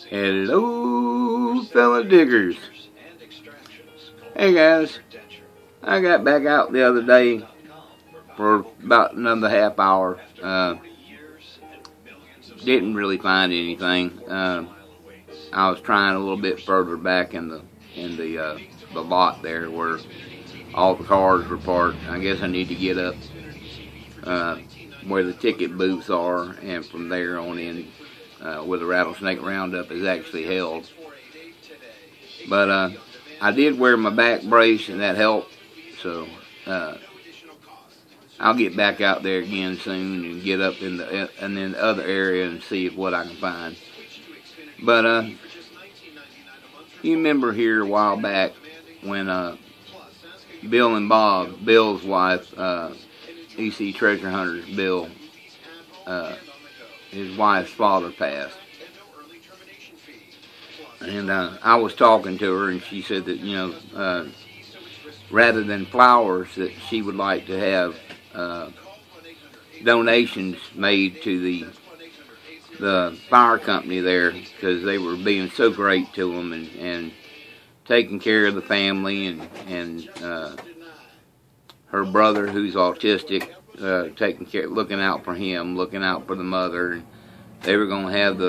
Hello, fellow diggers. Hey guys, I got back out the other day for about another half hour. Didn't really find anything. I was trying a little bit further back in the lot there where all the cars were parked. I guess I need to get up where the ticket booths are, and from there on in where the rattlesnake roundup is actually held. But I did wear my back brace, and that helped. So I'll get back out there again soon and get up in the other area and see what I can find. But you remember here a while back when Bill and Bob, Bill's wife, EC Treasure Hunters Bill, his wife's father passed. And I was talking to her, and she said that, rather than flowers, that she would like to have donations made to the fire company there, because they were being so great to them and taking care of the family, and her brother, who's autistic, taking care, looking out for him, looking out for the mother. And they were going to have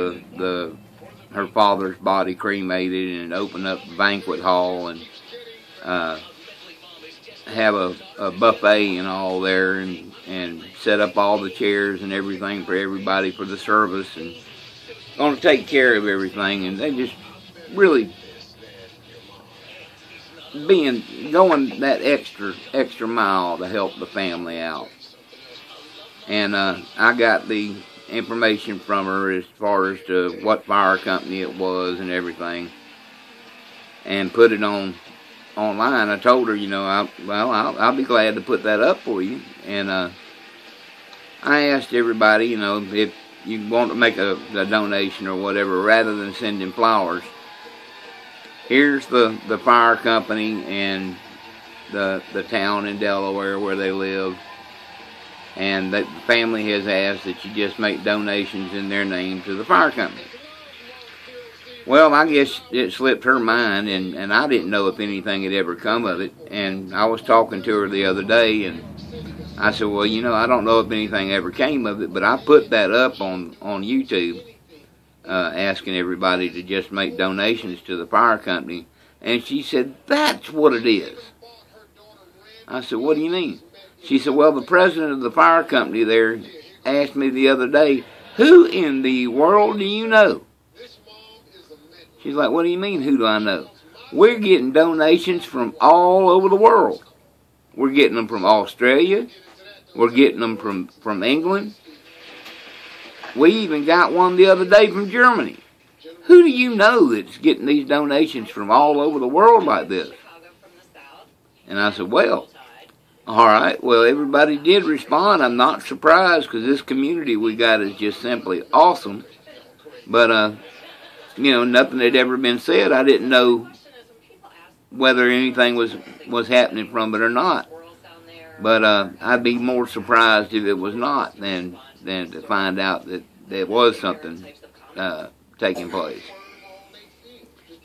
her father's body cremated and open up the banquet hall and have a buffet and all there, and set up all the chairs and everything for everybody for the service, and going to take care of everything. And they just really going that extra mile to help the family out. And I got the information from her as far as to what fire company it was and everything, and put it online. I told her, I'll be glad to put that up for you. And I asked everybody, if you want to make a donation or whatever, rather than sending flowers, here's the fire company and the town in Delaware where they live, and the family has asked that you just make donations in their name to the fire company. Well, I guess it slipped her mind, and I didn't know if anything had ever come of it. And I was talking to her the other day, and I said, well, I don't know if anything ever came of it, but I put that up on YouTube, asking everybody to just make donations to the fire company. And she said, that's what it is. I said, what do you mean? She said, well, the president of the fire company there asked me the other day, who in the world do you know? She's like, what do you mean, who do I know? We're getting donations from all over the world. We're getting them from Australia. We're getting them from England. We even got one the other day from Germany. Who do you know that's getting these donations from all over the world like this? And I said, well, all right. Well, everybody did respond. I'm not surprised, because this community we got is just simply awesome. But, nothing had ever been said. I didn't know whether anything was happening from it or not. But I'd be more surprised if it was not than to find out that there was something taking place.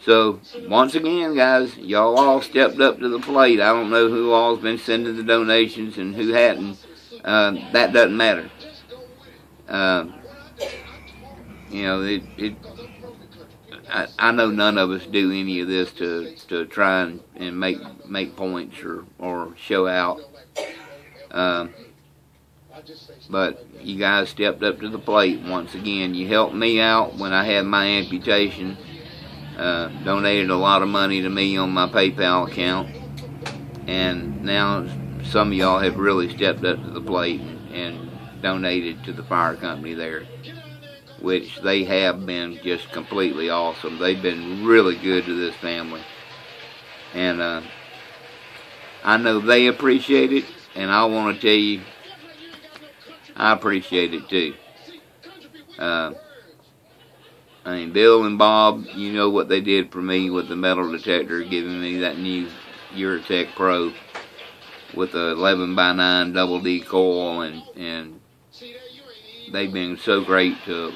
So, once again, guys, y'all all stepped up to the plate. I don't know who all's been sending the donations and who hadn't. That doesn't matter. I know none of us do any of this to try and make points or show out. But you guys stepped up to the plate once again. You helped me out when I had my amputation. Donated a lot of money to me on my PayPal account. And now some of y'all have really stepped up to the plate and donated to the fire company there, which they have been just completely awesome. They've been really good to this family. And I know they appreciate it, and I want to tell you, I appreciate it too. Bill and Bob, you know what they did for me with the metal detector, giving me that new Eurotech Pro with the 11x9 double D coil, and they've been so great to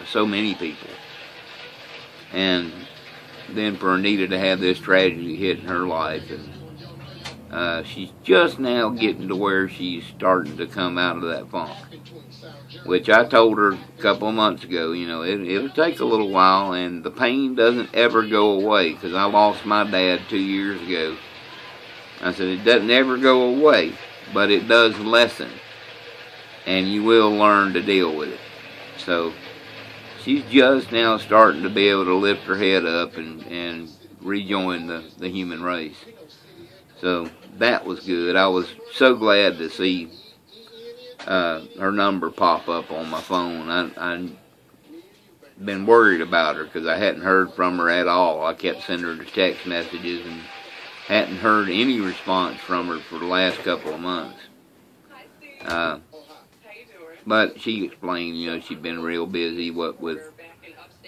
so many people. and then for Anita to have this tragedy hit in her life. And she's just now getting to where she's starting to come out of that funk, which I told her a couple of months ago, you know, it'll take a little while, and the pain doesn't ever go away, because I lost my dad 2 years ago. I said, it doesn't ever go away, but it does lessen, and you will learn to deal with it. So she's just now starting to be able to lift her head up and rejoin the human race. So that was good. I was so glad to see her number pop up on my phone. I'd been worried about her because I hadn't heard from her at all. I kept sending her the text messages and hadn't heard any response from her for the last couple of months. But she explained, you know, she'd been real busy with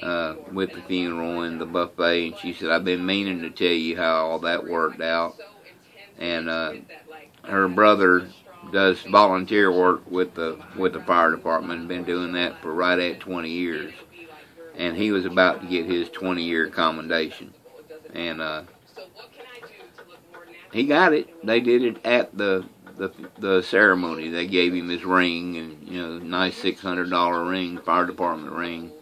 the funeral and the buffet, and she said, I've been meaning to tell you how all that worked out. And her brother does volunteer work with the fire department, been doing that for right at 20 years. And he was about to get his 20-year commendation. And he got it. They did it at the ceremony. They gave him his ring, and, you know, nice $600 ring, fire department ring.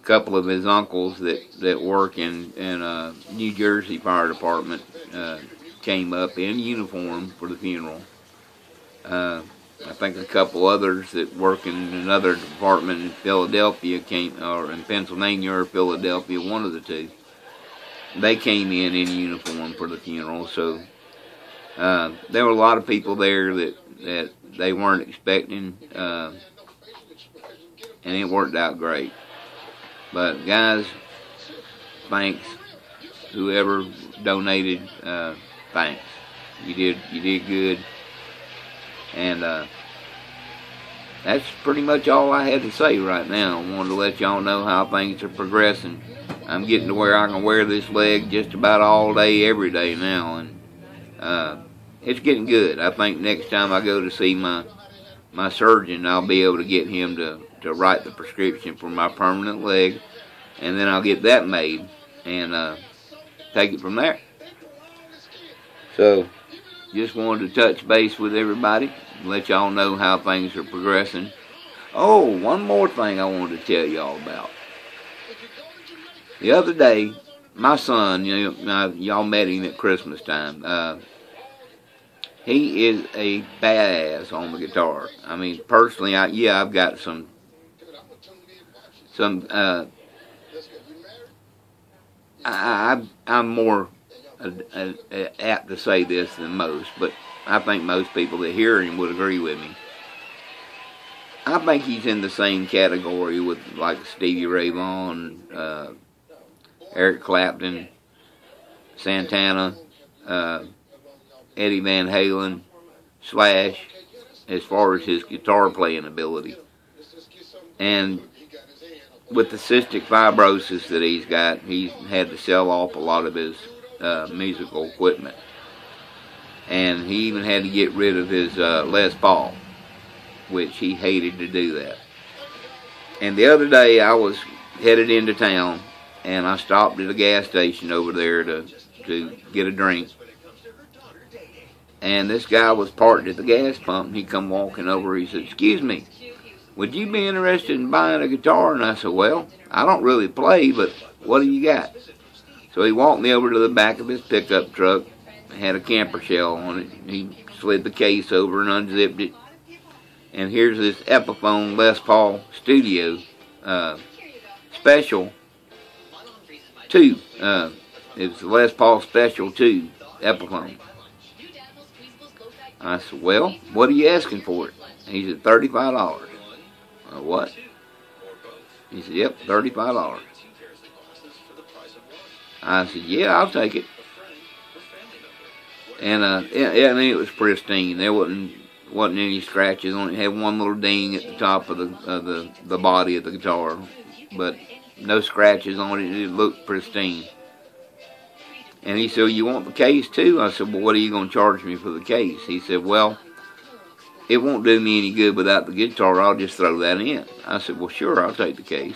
A couple of his uncles that work in New Jersey Fire Department came up in uniform for the funeral. I think a couple others that work in another department in Philadelphia came, or in Pennsylvania or Philadelphia, one of the two. They came in uniform for the funeral. So there were a lot of people there that they weren't expecting, and it worked out great. But guys, thanks. Whoever donated, thanks. You did good. And that's pretty much all I had to say right now. I wanted to let y'all know how things are progressing. I'm getting to where I can wear this leg just about all day, every day now, and it's getting good. I think next time I go to see my surgeon, I'll be able to get him to write the prescription for my permanent leg, and then I'll get that made and take it from there. So just wanted to touch base with everybody, let y'all know how things are progressing. Oh, one more thing I wanted to tell y'all about. The other day, my son, you know, y'all met him at Christmas time. He is a badass on the guitar. I mean, personally, I've got some I'm more apt to say this than most, but I think most people that hear him would agree with me. I think he's in the same category with like Stevie Ray Vaughan, Eric Clapton, Santana, Eddie Van Halen, Slash, as far as his guitar playing ability. And with the cystic fibrosis that he's got, he's had to sell off a lot of his musical equipment. And he even had to get rid of his Les Paul, which he hated to do that. And the other day I was headed into town, and I stopped at a gas station over there to get a drink. And this guy was parked at the gas pump, and he come walking over. He said, "Excuse me, would you be interested in buying a guitar?" And I said, "Well, I don't really play, but what do you got?" So he walked me over to the back of his pickup truck. It had a camper shell on it. He slid the case over and unzipped it. And here's this Epiphone Les Paul Studio Special 2. It's the Les Paul Special 2 Epiphone. I said, "Well, what are you asking for it?" He said, $35. What? He said, "Yep, $35. I said, "Yeah, I'll take it." And I mean, it was pristine. There wasn't any scratches on it. It had one little ding at the top of the body of the guitar, but no scratches on it. It looked pristine. And he said, "You want the case too?" I said, "Well, what are you going to charge me for the case?" He said, "Well, it won't do me any good without the guitar. I'll just throw that in." I said, "Well, sure, I'll take the case."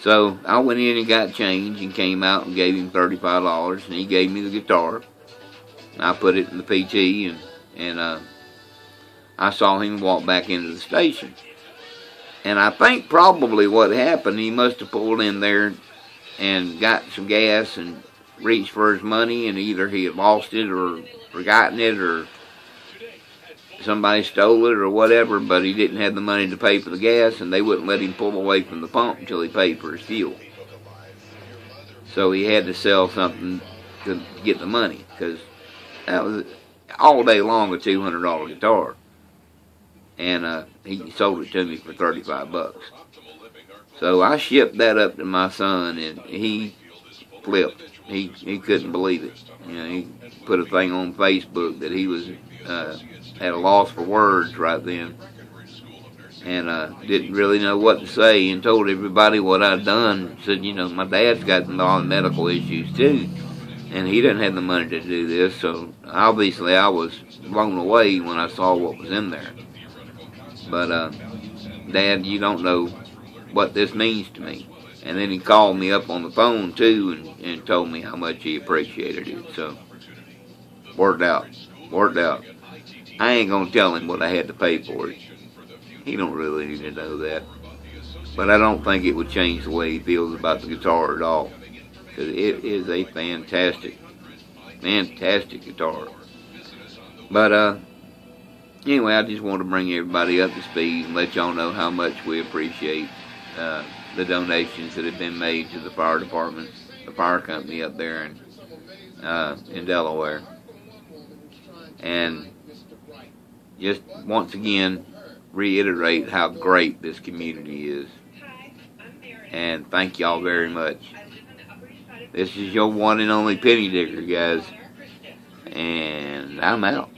So I went in and got change and came out and gave him $35, and he gave me the guitar. I put it in the PT, and I saw him walk back into the station. And I think probably what happened, he must have pulled in there and got some gas and reached for his money, and either he had lost it or forgotten it or somebody stole it or whatever, but he didn't have the money to pay for the gas, and they wouldn't let him pull away from the pump until he paid for his fuel. So he had to sell something to get the money, because that was all day long a $200 guitar. And he sold it to me for $35. So I shipped that up to my son, and he flipped. He couldn't believe it. You know, he put a thing on Facebook that he was at a loss for words right then, and didn't really know what to say, and told everybody what I'd done. Said, you know, my dad's got a lot of medical issues too, and he didn't have the money to do this. So obviously I was blown away when I saw what was in there. But Dad, you don't know what this means to me. And then he called me up on the phone too, and told me how much he appreciated it. So worked out. I ain't gonna tell him what I had to pay for it. He don't really need to know that. But I don't think it would change the way he feels about the guitar at all, because it is a fantastic guitar. But anyway, I just want to bring everybody up to speed and let y'all know how much we appreciate the donations that have been made to the fire department, the fire company up there in Delaware. And just once again reiterate how great this community is. And thank y'all very much. This is your one and only Penny Digger, guys. And I'm out.